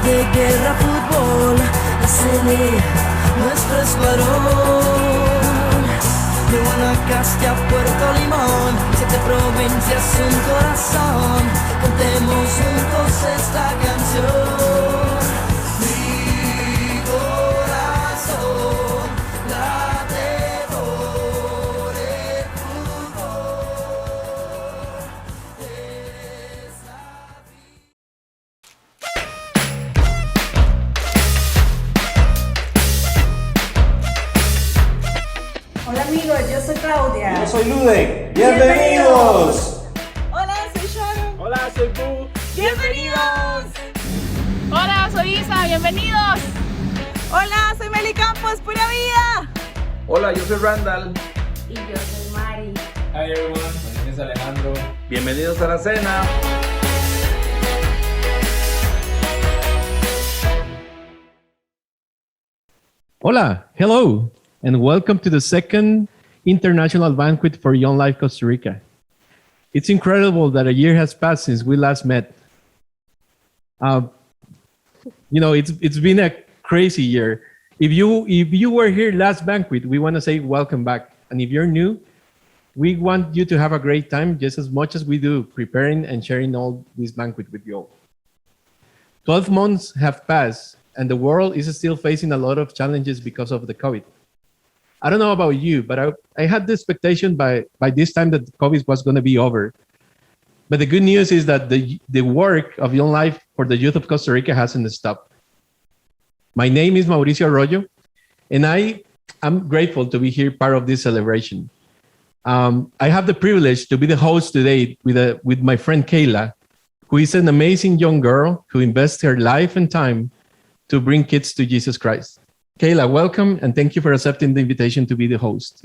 de guerra, fútbol, es nuestro escuadrón. De Guanacaste a Puerto Limón, 7 provincias, un corazón. Cantemos juntos esta canción. Mi corazón late por el fútbol. Hola amigos, yo soy Claudia. Yo soy Ludek. ¡Bienvenidos! Hola, soy Sharon. Hola, soy Bu. ¡Bienvenidos! Hola, soy Isa, bienvenidos. Hola, soy Meli Campos, pura vida. Hola, yo soy Randall. Y yo soy Mari. Hi everyone, my name is Alejandro. Bienvenidos a la cena. Hola, hello, and welcome to the second International Banquet for Young Life Costa Rica. It's incredible that a year has passed since we last met. It's been a crazy year. If you were here last banquet, we want to say welcome back. And if you're new, we want you to have a great time just as much as we do preparing and sharing all this banquet with you all. 12 months have passed, and the world is still facing a lot of challenges because of the COVID. I don't know about you, but I had the expectation by this time that COVID was going to be over. But the good news is that the work of Young Life for the youth of Costa Rica hasn't stopped. My name is Mauricio Arroyo, and I am grateful to be here part of this celebration. I have the privilege to be the host today with my friend Kayla, who is an amazing young girl who invests her life and time to bring kids to Jesus Christ. Kayla, welcome, and thank you for accepting the invitation to be the host.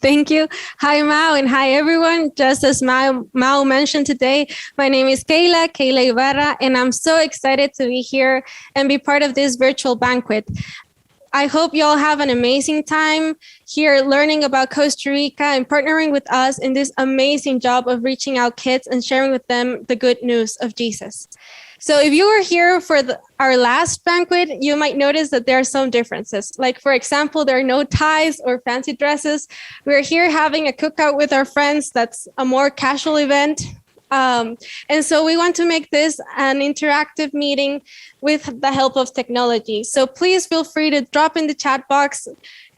Thank you. Hi, Mao, and hi, everyone. Just as Mao mentioned today, my name is Kayla Ibarra, and I'm so excited to be here and be part of this virtual banquet. I hope you all have an amazing time here learning about Costa Rica and partnering with us in this amazing job of reaching out kids and sharing with them the good news of Jesus. So if you were here for our last banquet, you might notice that there are some differences. Like, for example, there are no ties or fancy dresses. We're here having a cookout with our friends. That's a more casual event. And so we want to make this an interactive meeting with the help of technology. So please feel free to drop in the chat box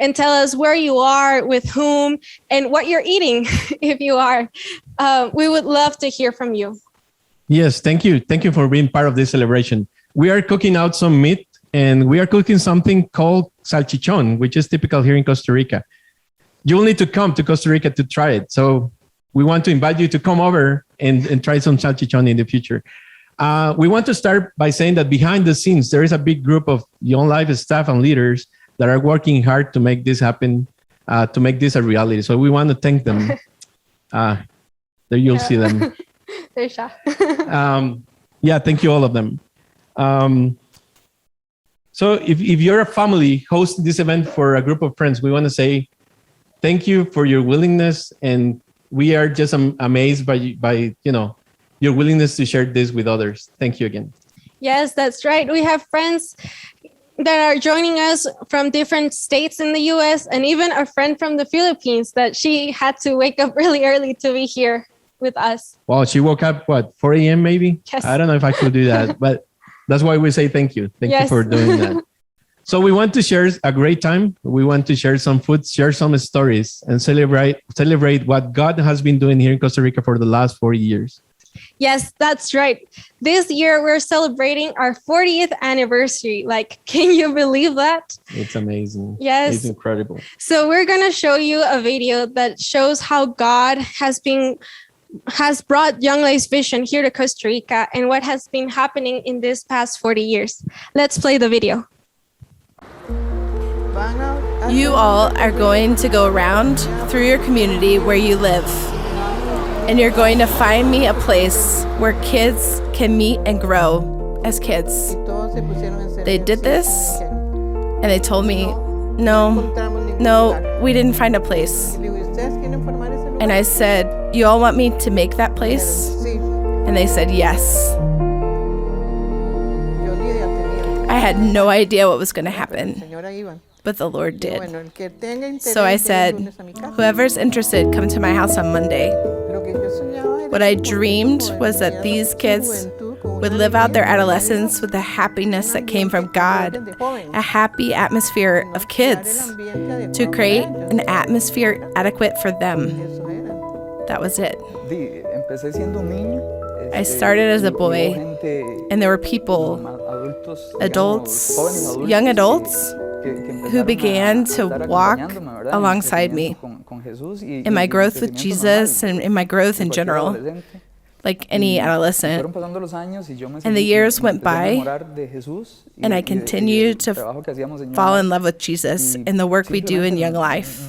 and tell us where you are, with whom, and what you're eating if you are. We would love to hear from you. Yes, thank you. Thank you for being part of this celebration. We are cooking out some meat, and we are cooking something called salchichon, which is typical here in Costa Rica. You'll need to come to Costa Rica to try it. So we want to invite you to come over and try some salchichon in the future. We want to start by saying that behind the scenes, there is a big group of Young Life staff and leaders that are working hard to make this happen, to make this a reality. So we want to thank them. There you'll see them. Thank you, all of them. So if you're a family hosting this event for a group of friends, we want to say thank you for your willingness, and we are just amazed by your willingness to share this with others. Thank you again. Yes, that's right. We have friends that are joining us from different states in the US, and even a friend from the Philippines that she had to wake up really early to be here with us. Wow, she woke up, 4 a.m. maybe? Yes. I don't know if I could do that, but that's why we say thank you. Thank you for doing that. So we want to share a great time. We want to share some food, share some stories, and celebrate what God has been doing here in Costa Rica for the last 40 years. Yes, that's right. This year, we're celebrating our 40th anniversary. Like, can you believe that? It's amazing. Yes. It's incredible. So we're going to show you a video that shows how God has brought Young Life's vision here to Costa Rica and what has been happening in this past 40 years. Let's play the video. You all are going to go around through your community where you live. And you're going to find me a place where kids can meet and grow as kids. They did this, and they told me, no, we didn't find a place. And I said, you all want me to make that place? And they said, yes. I had no idea what was going to happen, but the Lord did. So I said, whoever's interested, come to my house on Monday. What I dreamed was that these kids would live out their adolescence with the happiness that came from God, a happy atmosphere of kids, to create an atmosphere adequate for them. That was it. I started as a boy, and there were people, adults, young adults, who began to walk alongside me in my growth with Jesus and in my growth in general, like any adolescent. And the years went by, and I continued to fall in love with Jesus and the work we do in Young Life.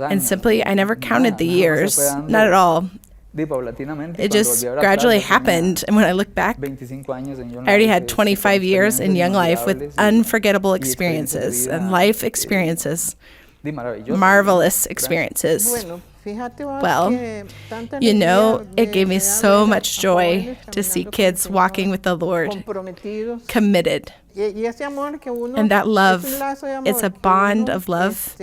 And simply, I never counted the years, not at all. It just gradually happened, and when I look back, I already had 25 years in Young Life with unforgettable experiences and life experiences, marvelous experiences. Well, you know, it gave me so much joy to see kids walking with the Lord, committed. And that love, it's a bond of love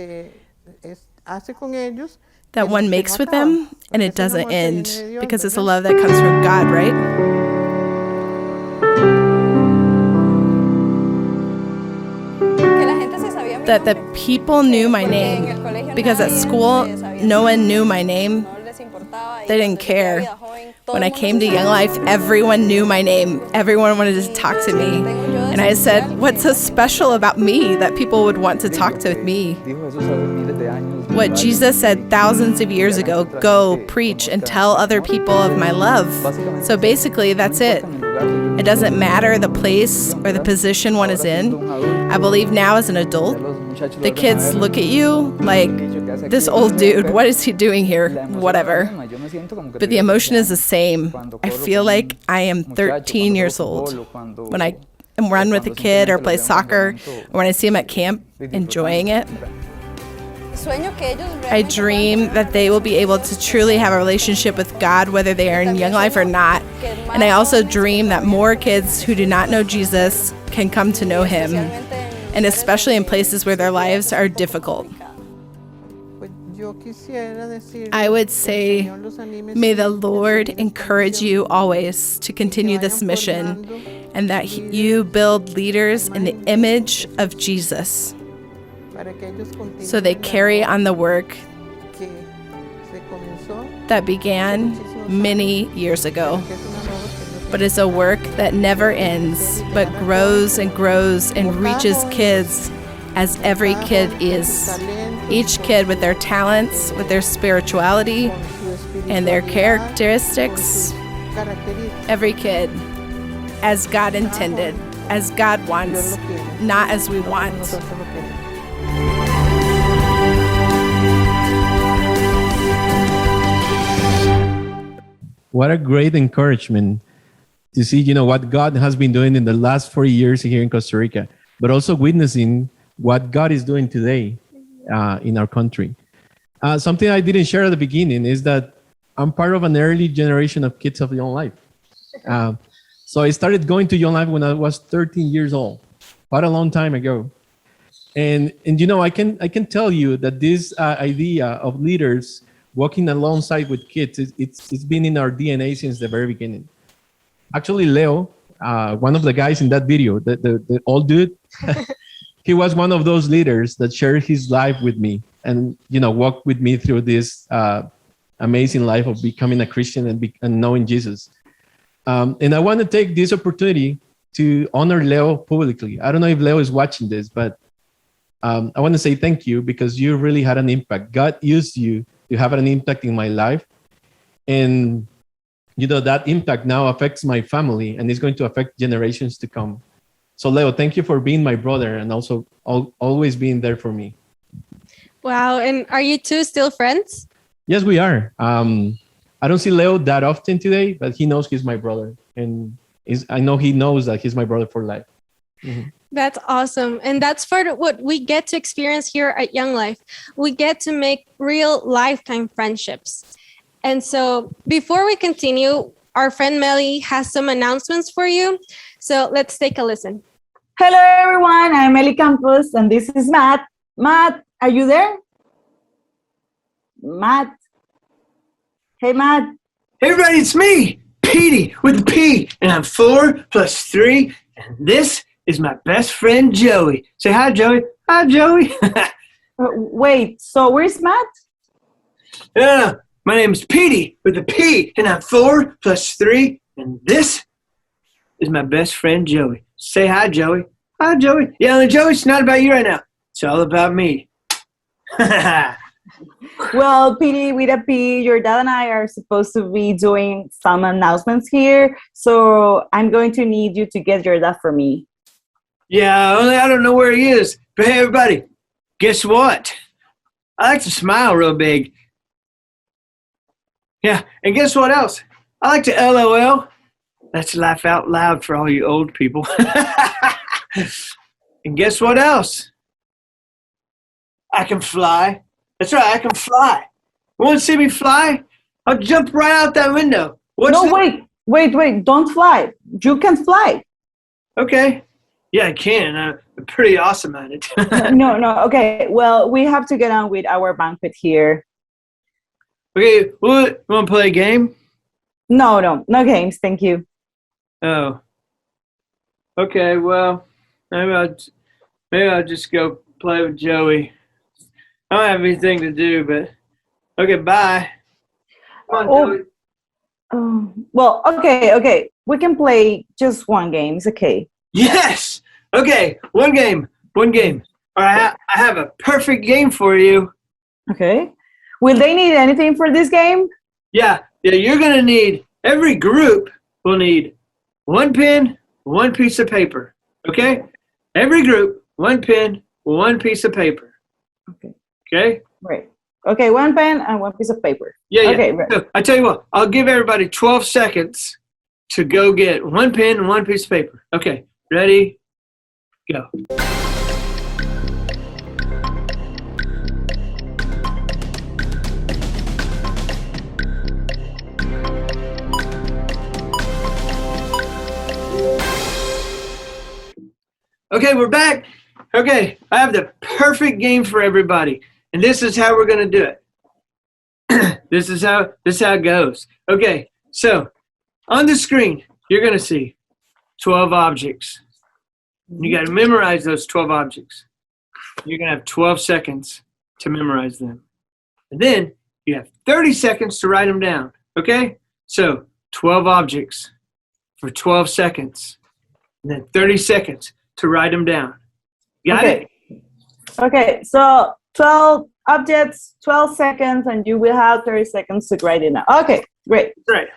that one makes with them, and it doesn't end, because it's a love that comes from God, right? That the people knew my name, because at school, no one knew my name. They didn't care. When I came to Young Life, everyone knew my name. Everyone wanted to talk to me. And I said, what's so special about me that people would want to talk to me? What Jesus said thousands of years ago, go, preach, and tell other people of my love. So basically, that's it. It doesn't matter the place or the position one is in. I believe now as an adult, the kids look at you like, this old dude, what is he doing here? Whatever. But the emotion is the same. I feel like I am 13 years old when I run with a kid or play soccer, or when I see them at camp, enjoying it. I dream that they will be able to truly have a relationship with God, whether they are in Young Life or not. And I also dream that more kids who do not know Jesus can come to know Him, and especially in places where their lives are difficult. I would say, may the Lord encourage you always to continue this mission, and that you build leaders in the image of Jesus, so they carry on the work that began many years ago. But it's a work that never ends, but grows and grows and reaches kids, as every kid is. Each kid with their talents, with their spirituality, and their characteristics. Every kid as God intended, as God wants, not as we want. What a great encouragement to see, you know, what God has been doing in the last 4 years here in Costa Rica, but also witnessing what God is doing today in our country. Something I didn't share at the beginning is that I'm part of an early generation of kids of Young Life. So I started going to Young Life when I was 13 years old, quite a long time ago. And you know, I can tell you that this idea of leaders walking alongside with kids, it's been in our DNA since the very beginning. Actually, Leo, one of the guys in that video, the old dude, he was one of those leaders that shared his life with me and, you know, walked with me through this amazing life of becoming a Christian and knowing Jesus. And I want to take this opportunity to honor Leo publicly. I don't know if Leo is watching this, but I want to say thank you, because you really had an impact. God used you to have an impact in my life. And, you know, that impact now affects my family, and it's going to affect generations to come. So Leo, thank you for being my brother and also always being there for me. Wow. And are you two still friends? Yes, we are. I don't see Leo that often today, but he knows he's my brother. And I know he knows that he's my brother for life. Mm-hmm. That's awesome. And that's part of what we get to experience here at Young Life. We get to make real lifetime friendships. And so before we continue, our friend Melly has some announcements for you. So let's take a listen. Hello, everyone. I'm Eli Campos, and this is Matt. Matt, are you there? Matt. Hey, Matt. Hey everybody, it's me, Petey with the P, and I'm 4 plus 3, and this is my best friend Joey. Say hi, Joey. Hi, Joey. Wait, so where's Matt? Yeah, my name is Petey with the P, and I'm 4 plus 3, and this is my best friend Joey. Say hi, Joey. Hi, Joey. Yeah, and Joey, it's not about you right now. It's all about me. Well, Petey with a P, your dad and I are supposed to be doing some announcements here, so I'm going to need you to get your dad for me. Yeah, only I don't know where he is. But hey, everybody, guess what? I like to smile real big. Yeah, and guess what else? I like to LOL. That's laugh out loud for all you old people. And guess what else? I can fly. That's right, I can fly. You want to see me fly? I'll jump right out that window. Wait, don't fly. You can fly. Okay. Yeah, I can. I'm pretty awesome at it. No, okay. Well, we have to get on with our banquet here. Okay, you want to play a game? No games, thank you. Oh. Okay, well, maybe I'll just go play with Joey. I don't have anything to do, but okay, bye. Come on, Joey. Well, okay. We can play just one game. It's okay. Yes. Okay, one game. All right, I have a perfect game for you. Okay. Will they need anything for this game? Yeah. You're gonna need, every group will need one pen, one piece of paper. Okay. Every group, one pen, one piece of paper. Okay. Right. Okay, one pen and one piece of paper. Yeah. Okay, right. So, I tell you what, I'll give everybody 12 seconds to go get one pen and one piece of paper. Okay, ready, go. Okay, we're back. Okay, I have the perfect game for everybody. And this is how we're going to do it. This is how it goes. Okay, so on the screen, you're going to see 12 objects. You got to memorize those 12 objects. You're going to have 12 seconds to memorize them. And then you have 30 seconds to write them down. Okay? So 12 objects for 12 seconds. And then 30 seconds to write them down. Got it? Okay, so 12 objects, 12 seconds, and you will have 30 seconds to write it down. Okay, great. Right.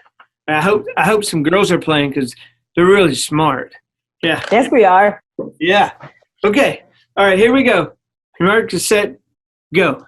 I hope some girls are playing because they're really smart. Yeah. Yes, we are. Yeah. Okay. All right, here we go. Mark, set, go.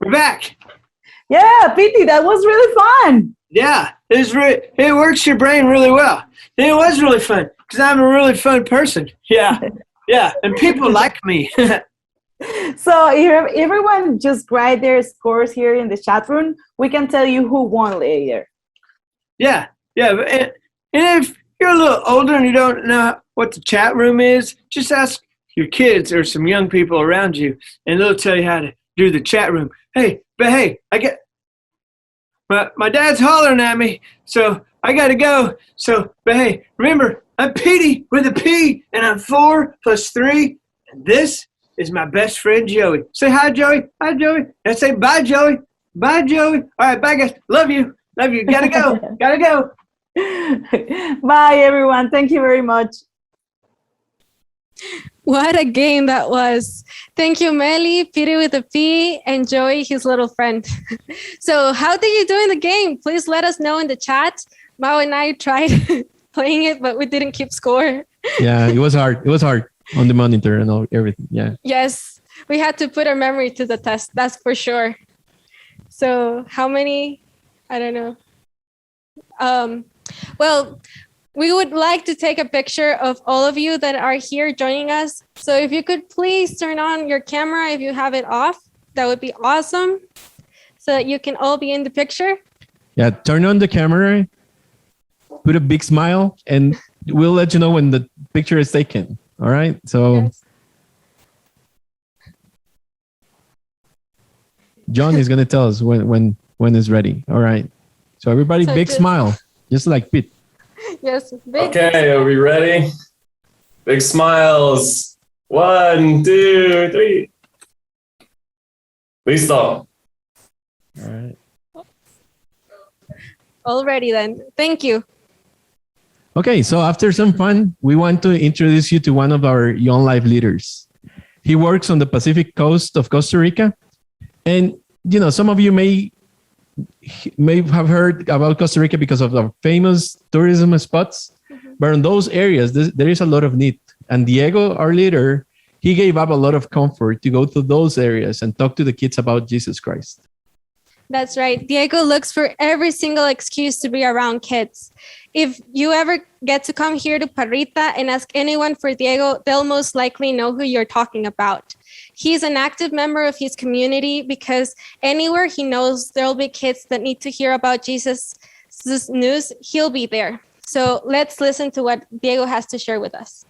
We're back. Yeah, Pete, that was really fun. Yeah, it works your brain really well. And it was really fun because I'm a really fun person. Yeah, yeah, and people like me. So if everyone just write their scores here in the chat room, we can tell you who won later. Yeah, and if you're a little older and you don't know what the chat room is, just ask your kids or some young people around you, and they'll tell you how to do the chat room. Hey, I get my dad's hollering at me, so I gotta go. So, but hey, remember, I'm Petey with a P, and I'm 4 + 3, and this is my best friend Joey. Say hi, Joey. Hi, Joey. And say bye, Joey. Bye, Joey. All right, bye, guys. Love you. Love you. Gotta go. Gotta go. Bye, everyone. Thank you very much. What a game that was. Thank you, Melly, Peter with a P, and Joey, his little friend. So how did you do in the game? Please let us know in the chat. Mao and I tried playing it, but we didn't keep score. Yeah, it was hard. It was hard on the monitor and all, everything. Yeah. Yes, we had to put our memory to the test. That's for sure. So how many? I don't know. Well, we would like to take a picture of all of you that are here joining us. So if you could please turn on your camera if you have it off, that would be awesome. So that you can all be in the picture. Yeah, turn on the camera, put a big smile, and we'll let you know when the picture is taken. All right? So Yes. John is going to tell us when it's ready. All right. So everybody, So big just- smile, just like Pete. Yes. Big. Okay, are we ready? Big smiles. 1, 2, 3. Listo. All right. Already then. Thank you. Okay, so after some fun, we want to introduce you to one of our young life leaders. He works on the Pacific coast of Costa Rica. And, you know, some of you may have heard about Costa Rica because of the famous tourism spots. But in those areas, there is a lot of need. And Diego, our leader, he gave up a lot of comfort to go to those areas and talk to the kids about Jesus Christ. That's right. Diego looks for every single excuse to be around kids. If you ever get to come here to Parrita and ask anyone for Diego, they'll most likely know who you're talking about. He's an active member of his community because anywhere he knows there'll be kids that need to hear about Jesus' news, he'll be there. So let's listen to what Diego has to share with us.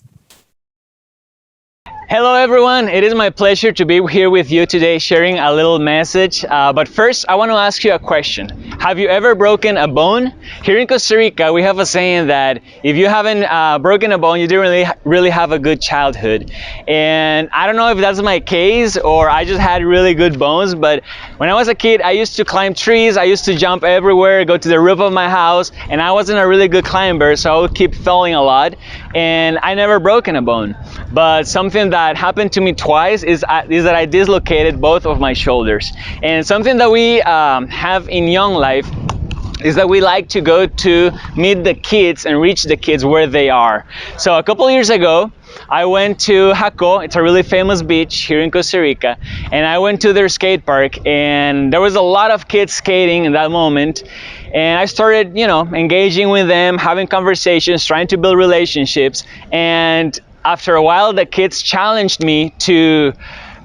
Hello everyone, it is my pleasure to be here with you today sharing a little message. But first, I want to ask you a question. Have you ever broken a bone? Here in Costa Rica, we have a saying that if you haven't broken a bone, you didn't really have a good childhood. And I don't know if that's my case or I just had really good bones, but when I was a kid, I used to climb trees, I used to jump everywhere, go to the roof of my house, and I wasn't a really good climber, so I would keep falling a lot, and I never broken a bone. But something that happened to me twice is that I dislocated both of my shoulders. And something that we have in Young Life is that we like to go to meet the kids and reach the kids where they are. So a couple years ago, I went to Jaco. It's a really famous beach here in Costa Rica, and I went to their skate park, and there was a lot of kids skating in that moment. And I started, engaging with them, having conversations, trying to build relationships. And after a while, the kids challenged me to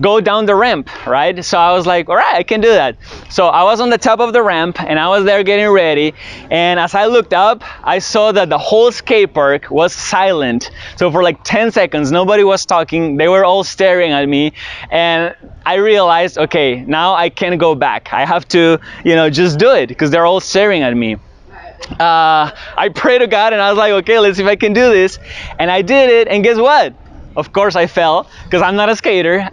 go down the ramp, right? So I was like, all right, I can do that. So I was on the top of the ramp and I was there getting ready. And as I looked up, I saw that the whole skate park was silent. So for like 10 seconds, nobody was talking. They were all staring at me. And I realized, okay, now I can't go back. I have to, just do it because they're all staring at me. I prayed to God and I was like, okay, let's see if I can do this. And I did it, and guess what? Of course I fell because I'm not a skater,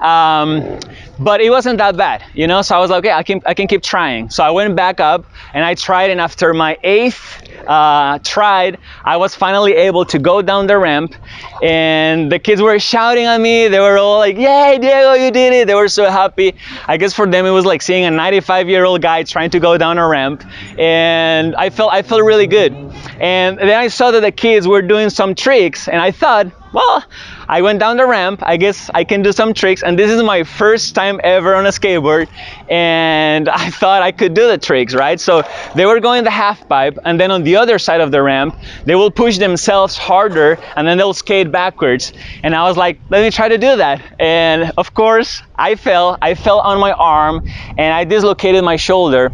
but it wasn't that bad, so I was like, okay, I can keep trying. So I went back up and I tried, and after my 8th try, I was finally able to go down the ramp, and the kids were shouting at me. They were all like, yay, Diego, you did it. They were so happy. I guess for them it was like seeing a 95-year-old guy trying to go down a ramp, and I felt really good. And then I saw that the kids were doing some tricks, and I thought, well, I went down the ramp. I guess I can do some tricks, and this is my first time ever on a skateboard, and I thought I could do the tricks, right? So they were going the half pipe, and then on the other side of the ramp, they will push themselves harder, and then they'll skate backwards. And I was like, let me try to do that. And of course, I fell on my arm, and I dislocated my shoulder.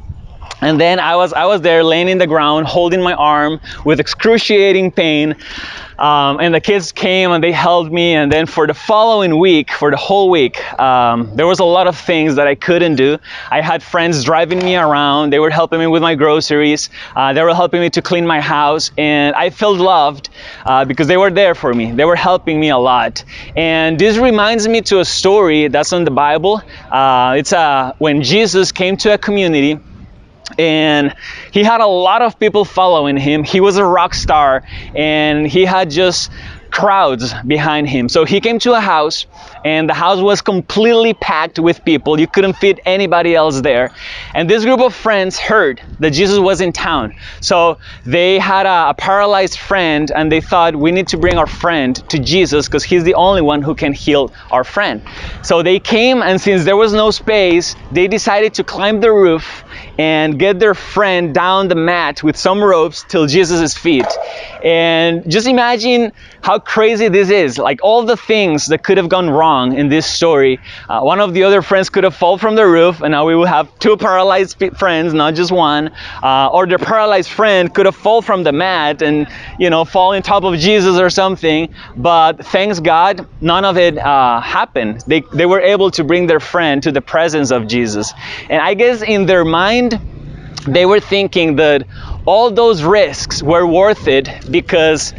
And then I was there laying in the ground, holding my arm with excruciating pain. And the kids came and they held me. And then for the following week, for the whole week, there was a lot of things that I couldn't do. I had friends driving me around. They were helping me with my groceries. They were helping me to clean my house. And I felt loved because they were there for me. They were helping me a lot. And this reminds me to a story that's in the Bible. It's when Jesus came to a community, and he had a lot of people following him. He was a rock star, and he had just crowds behind him. So he came to a house, and the house was completely packed with people. You couldn't fit anybody else there. And this group of friends heard that Jesus was in town. So they had a paralyzed friend, and they thought, we need to bring our friend to Jesus because he's the only one who can heal our friend. So they came, and since there was no space, they decided to climb the roof and get their friend down the mat with some ropes till Jesus' feet. And just imagine how crazy this is. Like all the things that could have gone wrong in this story. One of the other friends could have fallen from the roof, and now we would have two paralyzed friends, not just one. Or the paralyzed friend could have fallen from the mat and, fall on top of Jesus or something. But thanks God, none of it happened. They were able to bring their friend to the presence of Jesus. And I guess in their mind, they were thinking that all those risks were worth it because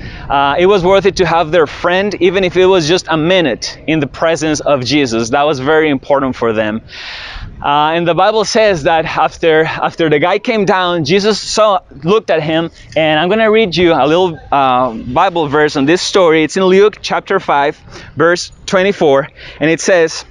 it was worth it to have their friend, even if it was just a minute in the presence of Jesus. That was very important for them. And the Bible says that after the guy came down, Jesus looked at him, and I'm going to read you a little Bible verse on this story. It's in Luke chapter 5, verse 24, and it says,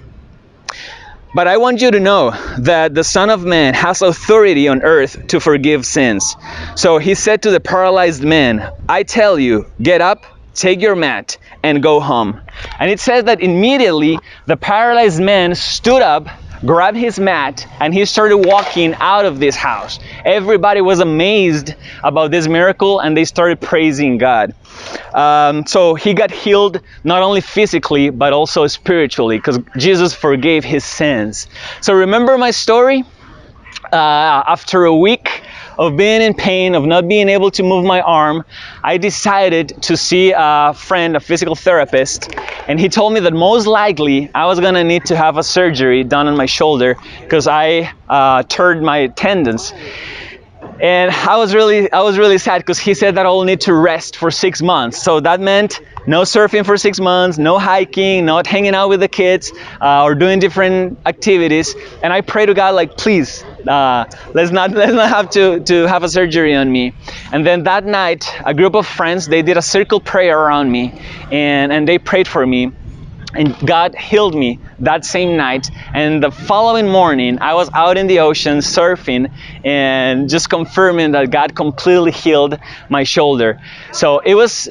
"But I want you to know that the Son of Man has authority on earth to forgive sins." So he said to the paralyzed man, "I tell you, get up, take your mat, and go home." And it says that immediately the paralyzed man stood up, grabbed his mat, and he started walking out of this house. Everybody was amazed about this miracle, and they started praising God. So he got healed not only physically but also spiritually because Jesus forgave his sins. So remember my story? After a week of being in pain, of not being able to move my arm, I decided to see a friend, a physical therapist, and he told me that most likely I was gonna need to have a surgery done on my shoulder because I turned my tendons. And I was really sad because he said that I'll need to rest for 6 months. So that meant no surfing for 6 months, no hiking, not hanging out with the kids, or doing different activities. And I pray to God, like, please, let's not have to have a surgery on me. And then that night, a group of friends, they did a circle prayer around me, and they prayed for me. And God healed me that same night. And the following morning, I was out in the ocean surfing and just confirming that God completely healed my shoulder. So it was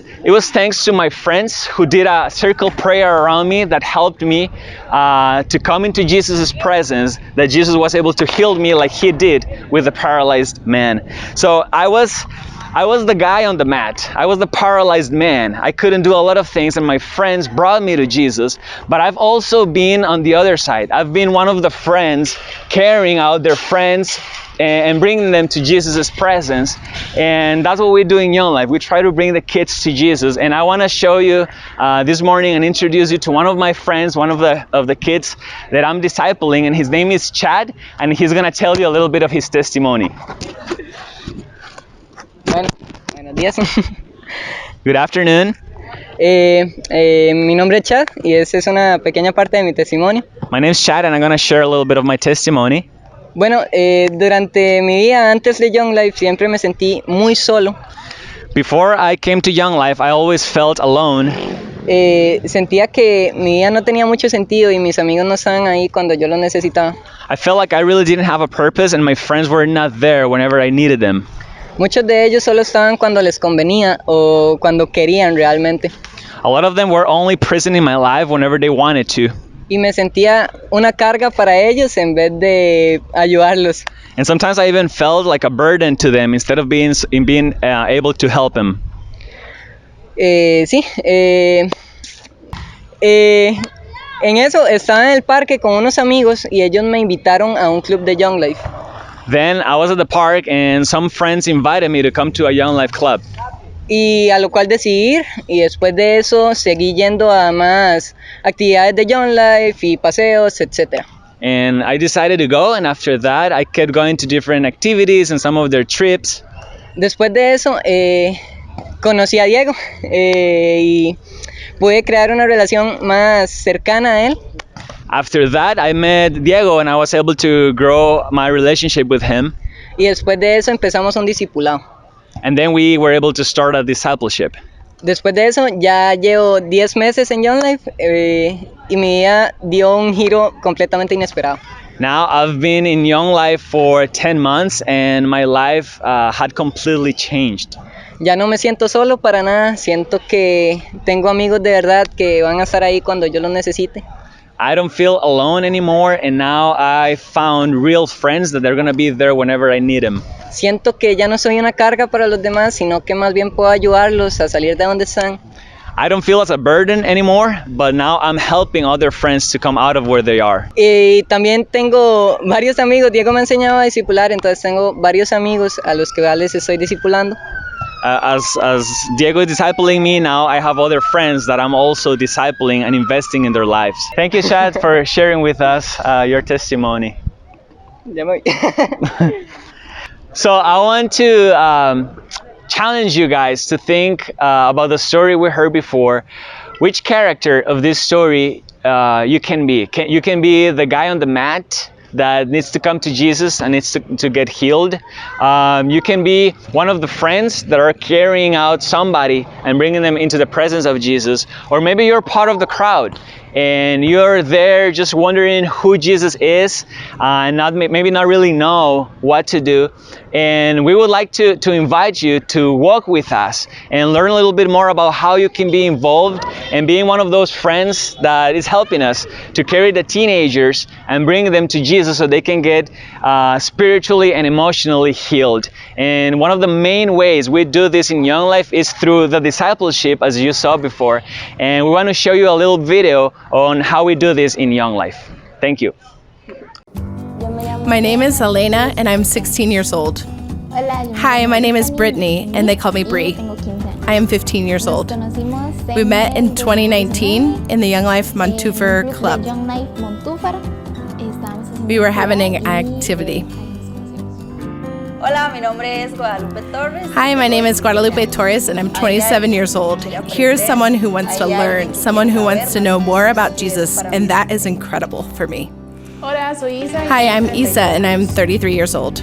thanks to my friends who did a circle prayer around me that helped me to come into Jesus' presence, that Jesus was able to heal me like he did with the paralyzed man. So I was the guy on the mat. I was the paralyzed man. I couldn't do a lot of things, and my friends brought me to Jesus. But I've also been on the other side. I've been one of the friends carrying out their friends and bringing them to Jesus' presence. And that's what we do in Young Life. We try to bring the kids to Jesus. And I want to show you this morning and introduce you to one of my friends, one of the kids that I'm discipling, and his name is Chad, and he's going to tell you a little bit of his testimony. Bueno, buenos días. Good afternoon. Mi nombre es Chad y esa es una pequeña parte de mi testimonio. My name is Chad, and I'm going to share a little bit of my testimony. Bueno, durante mi vida antes de Young Life siempre me sentí muy solo. Before I came to Young Life, I always felt alone. Sentía que mi vida no tenía mucho sentido y mis amigos no estaban ahí cuando yo los necesitaba. I felt like I really didn't have a purpose, and my friends were not there whenever I needed them. Muchos de ellos solo estaban cuando les convenía o cuando querían realmente. A lot of them were only present in my life whenever they wanted to. Y me sentía una carga para ellos en vez de ayudarlos. And sometimes I even felt like a burden to them instead of being able to help them. Sí, en eso estaba en el parque con unos amigos y ellos me invitaron a un club de Young Life. Then I was at the park and some friends invited me to come to a Young Life club. Y a lo cual decidí ir, y después de eso seguí yendo a más actividades de Young Life y paseos, etc. And I decided to go, and after that I kept going to different activities and some of their trips. Después de eso conocí a Diego y pude crear una relación más cercana a él. After that I met Diego and I was able to grow my relationship with him. Y después de eso empezamos un discipulado. And then we were able to start a discipleship. Después de eso ya llevo 10 meses en Young Life y mi vida dio un giro completamente inesperado. Now I've been in Young Life for 10 months and my life had completely changed. Ya no me siento solo para nada, siento que tengo amigos de verdad que van a estar ahí cuando yo los necesite. I don't feel alone anymore, and now I found real friends that they're going to be there whenever I need them. Siento que ya no soy una carga para los demás, sino que más bien puedo ayudarlos a salir de donde están. I don't feel as a burden anymore, but now I'm helping other friends to come out of where they are. Y también tengo varios amigos, Diego me ha enseñado a discipular, entonces tengo varios amigos a los que les estoy discipulando. As Diego is discipling me, now I have other friends that I'm also discipling and investing in their lives. Thank you, Chad, for sharing with us your testimony. So I want to challenge you guys to think about the story we heard before. Which character of this story you can be? You can be the guy on the mat that needs to come to Jesus and needs to get healed. You can be one of the friends that are carrying out somebody and bringing them into the presence of Jesus. Or maybe you're part of the crowd and you're there just wondering who Jesus is and maybe not really know what to do. And we would like to invite you to walk with us and learn a little bit more about how you can be involved and being one of those friends that is helping us to carry the teenagers and bring them to Jesus so they can get spiritually and emotionally healed. And one of the main ways we do this in Young Life is through the discipleship, as you saw before. And we want to show you a little video on how we do this in Young Life. Thank you. My name is Elena and I'm 16 years old. Hi, my name is Brittany and they call me Bree. I am 15 years old. We met in 2019 in the Young Life Montúfar Club. We were having an activity. Hi, my name is Guadalupe Torres and I'm 27 years old. Here's someone who wants to learn, someone who wants to know more about Jesus, and that is incredible for me. Hi, I'm Isa and I'm 33 years old.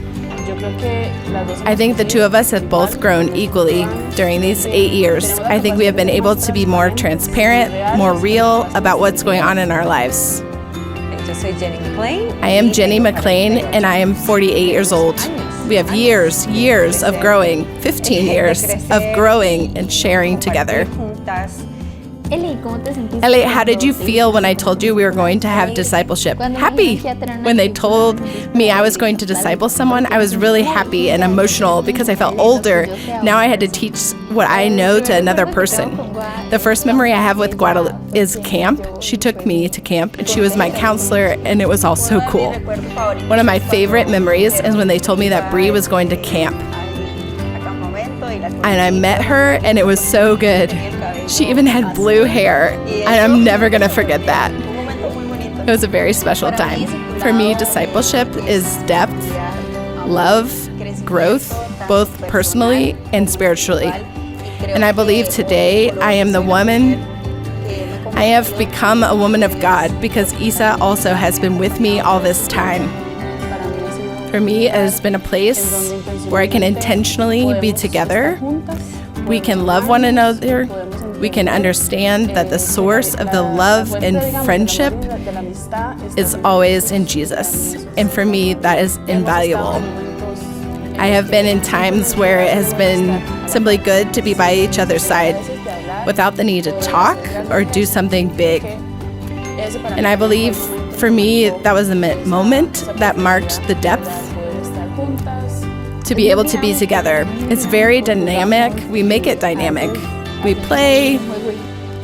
I think the two of us have both grown equally during these 8 years. I think we have been able to be more transparent, more real about what's going on in our lives. I am Jenny McLean and I am 48 years old. We have years of growing, 15 years of growing and sharing together. Ellie, how did you feel when I told you we were going to have discipleship? Happy. When they told me I was going to disciple someone, I was really happy and emotional because I felt older. Now I had to teach what I know to another person. The first memory I have with Guadalupe is camp. She took me to camp and she was my counselor and it was all so cool. One of my favorite memories is when they told me that Bree was going to camp. And I met her and it was so good. She even had blue hair, and I'm never going to forget that. It was a very special time. For me, discipleship is depth, love, growth, both personally and spiritually. And I believe today I am the woman. I have become a woman of God because Isa also has been with me all this time. For me, it has been a place where I can intentionally be together. We can love one another. We can understand that the source of the love and friendship is always in Jesus. And for me, that is invaluable. I have been in times where it has been simply good to be by each other's side. without the need to talk or do something big. And I believe for me, that was a moment that marked the depth to be able to be together. It's very dynamic. We make it dynamic. We play.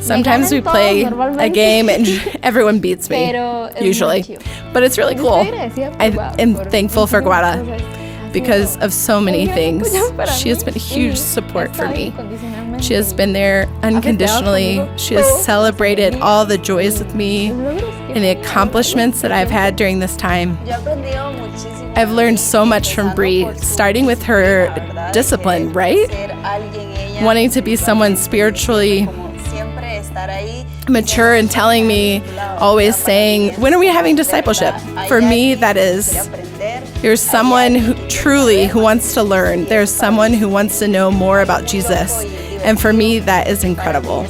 Sometimes we play a game and everyone beats me, usually. But it's really cool. I am thankful for Guada because of so many things. She has been a huge support for me. She has been there unconditionally. She has celebrated all the joys with me and the accomplishments that I've had during this time. I've learned so much from Bree, starting with her discipline, right? Wanting to be someone spiritually mature and telling me, always saying, when are we having discipleship? For me, that is, there's someone who wants to learn. There's someone who wants to know more about Jesus. And for me, that is incredible.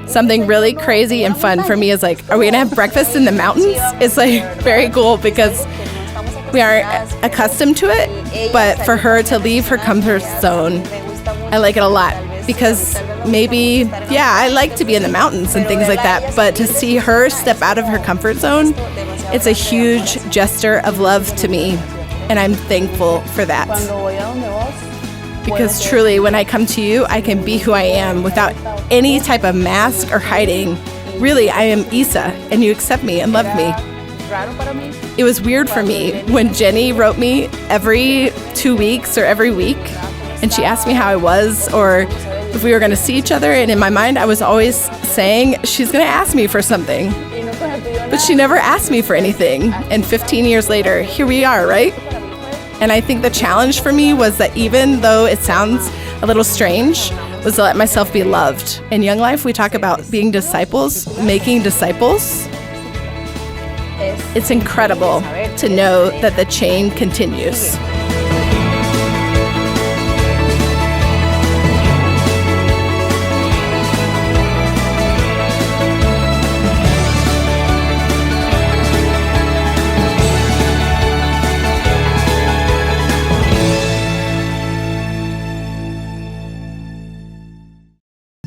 Something really crazy and fun for me is like, are we gonna have breakfast in the mountains? It's like very cool because we aren't accustomed to it, but for her to leave her comfort zone, I like it a lot because maybe, I like to be in the mountains and things like that, but to see her step out of her comfort zone, it's a huge gesture of love to me, and I'm thankful for that. Because truly, when I come to you, I can be who I am without any type of mask or hiding. Really, I am Isa, and you accept me and love me. It was weird for me when Jenny wrote me every 2 weeks or every week, and she asked me how I was or if we were going to see each other, and in my mind, I was always saying, she's going to ask me for something. But she never asked me for anything, and 15 years later, here we are, right? And I think the challenge for me was that even though it sounds a little strange, was to let myself be loved. In Young Life, we talk about being disciples, making disciples. It's incredible to know that the chain continues.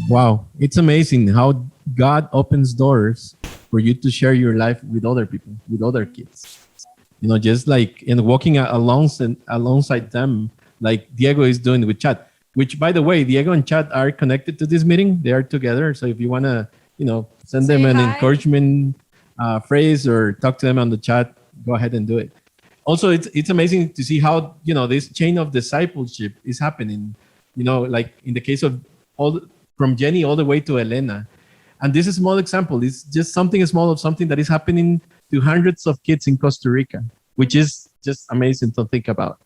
Wow, it's amazing how God opens doors for you to share your life with other people, with other kids. You know, just like in walking alongside them, like Diego is doing with Chad. Which, by the way, Diego and Chad are connected to this meeting. They are together. So if you want to, send them an encouragement phrase or talk to them on the chat, go ahead and do it. Also, it's amazing to see how, this chain of discipleship is happening. Like in the case of from Jenny all the way to Elena. And this is a small example. It's just something small of something that is happening to hundreds of kids in Costa Rica, which is just amazing to think about.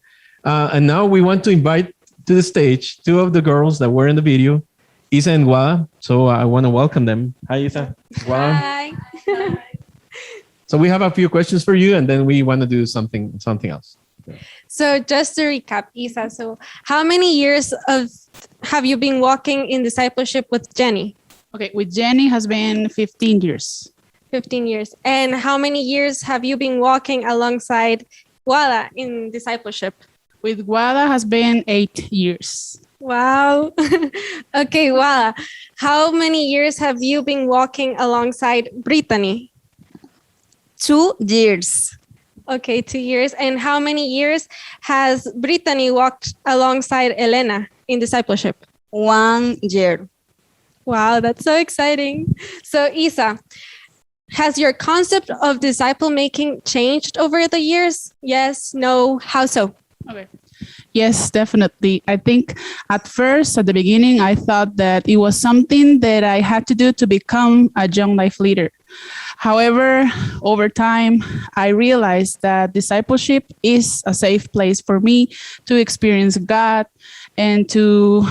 And now we want to invite to the stage two of the girls that were in the video, Isa and Guada. So I want to welcome them. Hi, Isa. Guada. Hi. So we have a few questions for you, and then we want to do something else. So just to recap, Isa, so how many years have you been walking in discipleship with Jenny? Okay, with Jenny has been 15 years. 15 years. And how many years have you been walking alongside Guada in discipleship? With Guada has been 8 years. Wow. Okay, Guada, how many years have you been walking alongside Brittany? 2 years. Okay, 2 years. And how many years has Brittany walked alongside Elena in discipleship? 1 year. Wow, that's so exciting. So, Isa, has your concept of disciple making changed over the years? Yes, no, how so? Okay. Yes, definitely. I think at first, at the beginning, I thought that it was something that I had to do to become a Young Life leader. However, over time, I realized that discipleship is a safe place for me to experience God and to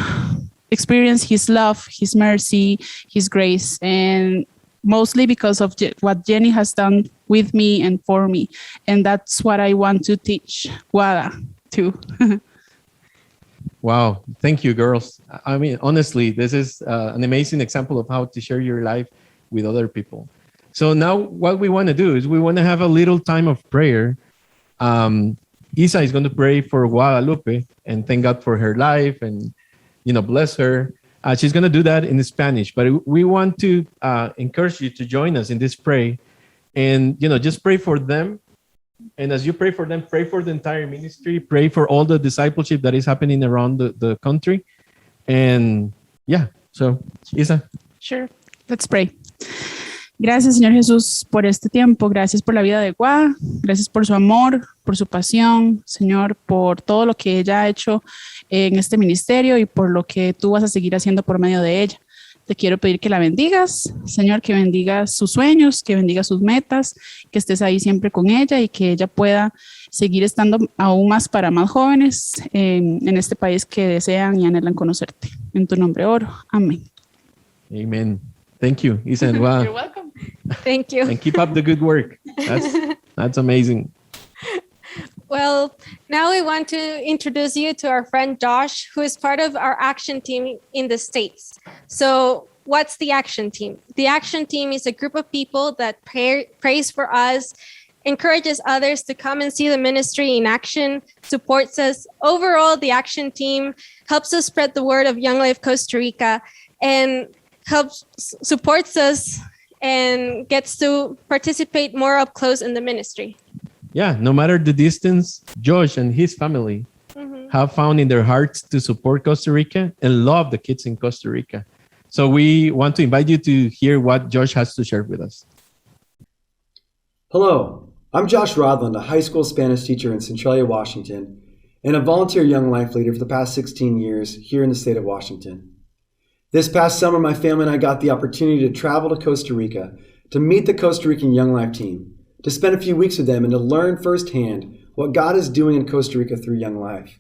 experience His love, His mercy, His grace, and mostly because of what Jenny has done with me and for me. And that's what I want to teach Guada too. Wow. Thank you, girls. I mean, honestly, this is an amazing example of how to share your life with other people. So now what we want to do is we want to have a little time of prayer. Isa is going to pray for Guadalupe and thank God for her life and, bless her. She's going to do that in Spanish, but we want to encourage you to join us in this pray, and just pray for them. And as you pray for them, pray for the entire ministry, pray for all the discipleship that is happening around the country. And yeah, so Isa. Sure, let's pray. Gracias, Señor Jesús, por este tiempo. Gracias por la vida de Gua. Gracias por su amor, por su pasión, Señor, por todo lo que ella ha hecho en este ministerio y por lo que tú vas a seguir haciendo por medio de ella. Te quiero pedir que la bendigas, Señor, que bendigas sus sueños, que bendigas sus metas, que estés ahí siempre con ella y que ella pueda seguir estando aún más para más jóvenes en este país que desean y anhelan conocerte. En tu nombre oro. Amén. Amen. Thank you, Isa and Gua. You're welcome. Thank you. And keep up the good work. That's amazing. Well, now we want to introduce you to our friend Josh, who is part of our action team in the States. So what's the action team? The action team is a group of people that prays for us, encourages others to come and see the ministry in action, supports us. Overall, the action team helps us spread the word of Young Life Costa Rica and supports us and gets to participate more up close in the ministry. Yeah, no matter the distance, Josh and his family have found in their hearts to support Costa Rica and love the kids in Costa Rica. So we want to invite you to hear what Josh has to share with us. Hello, I'm Josh Rodland, a high school Spanish teacher in Centralia, Washington, and a volunteer Young Life leader for the past 16 years here in the state of Washington. This past summer, my family and I got the opportunity to travel to Costa Rica to meet the Costa Rican Young Life team, to spend a few weeks with them and to learn firsthand what God is doing in Costa Rica through Young Life.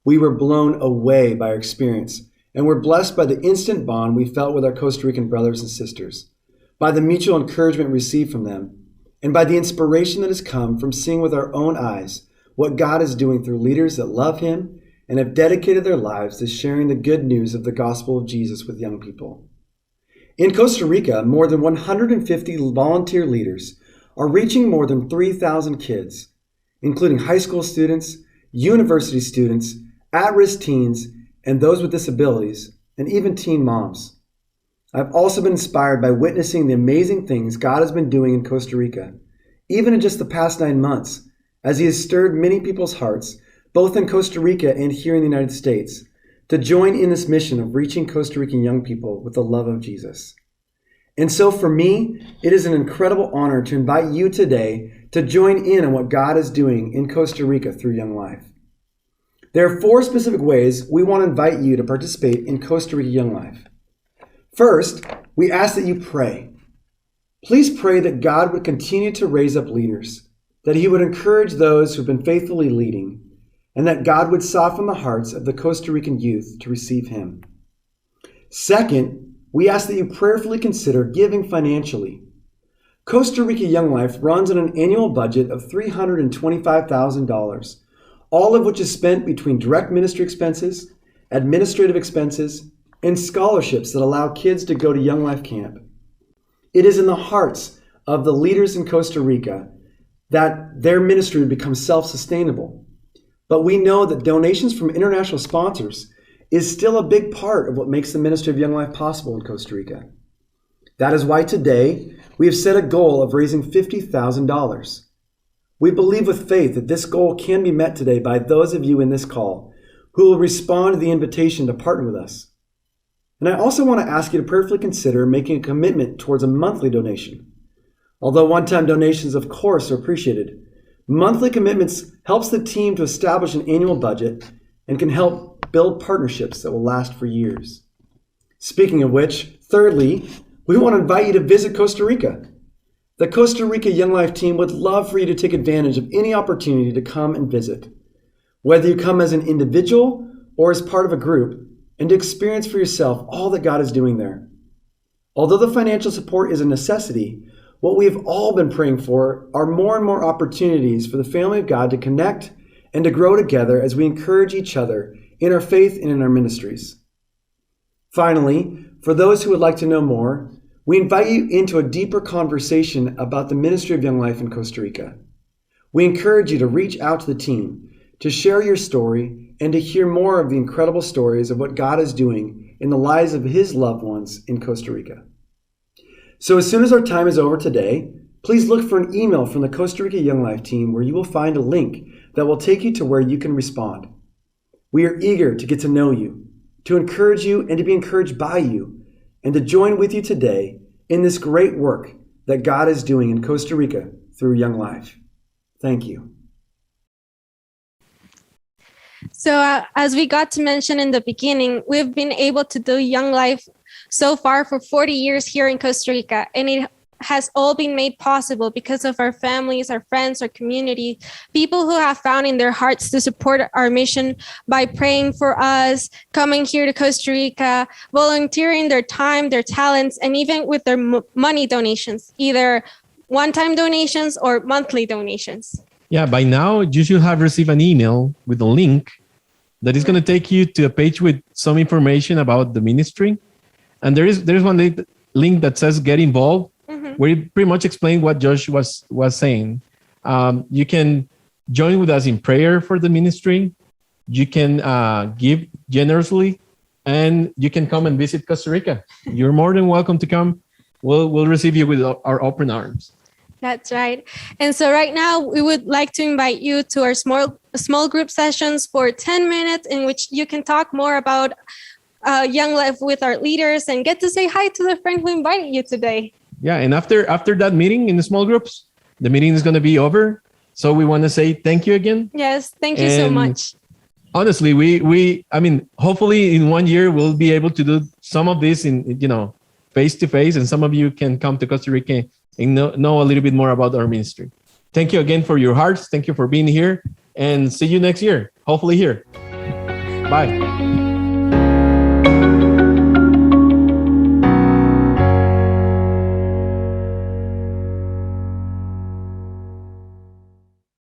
We were blown away by our experience and were blessed by the instant bond we felt with our Costa Rican brothers and sisters, by the mutual encouragement received from them, and by the inspiration that has come from seeing with our own eyes what God is doing through leaders that love Him and have dedicated their lives to sharing the good news of the gospel of Jesus with young people. In Costa Rica, more than 150 volunteer leaders are reaching more than 3,000 kids, including high school students, university students, at-risk teens, and those with disabilities, and even teen moms. I've also been inspired by witnessing the amazing things God has been doing in Costa Rica, even in just the past 9 months, as He has stirred many people's hearts, both in Costa Rica and here in the United States, to join in this mission of reaching Costa Rican young people with the love of Jesus. And so for me, it is an incredible honor to invite you today to join in on what God is doing in Costa Rica through Young Life. There are 4 specific ways we want to invite you to participate in Costa Rica Young Life. First, we ask that you pray. Please pray that God would continue to raise up leaders, that He would encourage those who've been faithfully leading, and that God would soften the hearts of the Costa Rican youth to receive Him. Second, we ask that you prayerfully consider giving financially. Costa Rica Young Life runs on an annual budget of $325,000, all of which is spent between direct ministry expenses, administrative expenses, and scholarships that allow kids to go to Young Life Camp. It is in the hearts of the leaders in Costa Rica that their ministry would become self-sustainable. But we know that donations from international sponsors is still a big part of what makes the ministry of Young Life possible in Costa Rica. That is why today we have set a goal of raising $50,000. We believe with faith that this goal can be met today by those of you in this call who will respond to the invitation to partner with us. And I also want to ask you to prayerfully consider making a commitment towards a monthly donation. Although one-time donations, of course, are appreciated, monthly commitments helps the team to establish an annual budget and can help build partnerships that will last for years. Speaking of which, thirdly, we want to invite you to visit Costa Rica. The Costa Rica Young Life team would love for you to take advantage of any opportunity to come and visit, whether you come as an individual or as part of a group, and to experience for yourself all that God is doing there. Although the financial support is a necessity, what we have all been praying for are more and more opportunities for the family of God to connect and to grow together as we encourage each other in our faith and in our ministries. Finally, for those who would like to know more, we invite you into a deeper conversation about the ministry of Young Life in Costa Rica. We encourage you to reach out to the team, to share your story, and to hear more of the incredible stories of what God is doing in the lives of his loved ones in Costa Rica. So as soon as our time is over today, please look for an email from the Costa Rica Young Life team where you will find a link that will take you to where you can respond. We are eager to get to know you, to encourage you and to be encouraged by you, and to join with you today in this great work that God is doing in Costa Rica through Young Life. Thank you. So as we got to mention in the beginning, we've been able to do Young Life so far for 40 years here in Costa Rica, and it has all been made possible because of our families, our friends, our community, people who have found in their hearts to support our mission by praying for us, coming here to Costa Rica, volunteering their time, their talents, and even with their money donations, either one-time donations or monthly donations. Yeah, by now you should have received an email with a link that is going to take you to a page with some information about the ministry. And there's one link that says get involved, where you pretty much explain what Josh was saying. You can join with us in prayer for the ministry. You can give generously, and you can come and visit Costa Rica. You're more than welcome to come. We'll receive you with our open arms. That's right. And so right now we would like to invite you to our small group sessions for 10 minutes in which you can talk more about Young Life with our leaders and get to say hi to the friend who invited you today. Yeah, and after that meeting in the small groups, the meeting is going to be over. So we want to say thank you again. Yes, thank you so much. Honestly, I mean, hopefully in 1 year we'll be able to do some of this in face to face, and some of you can come to Costa Rica and know a little bit more about our ministry. Thank you again for your hearts. Thank you for being here, and see you next year. Hopefully here. Bye.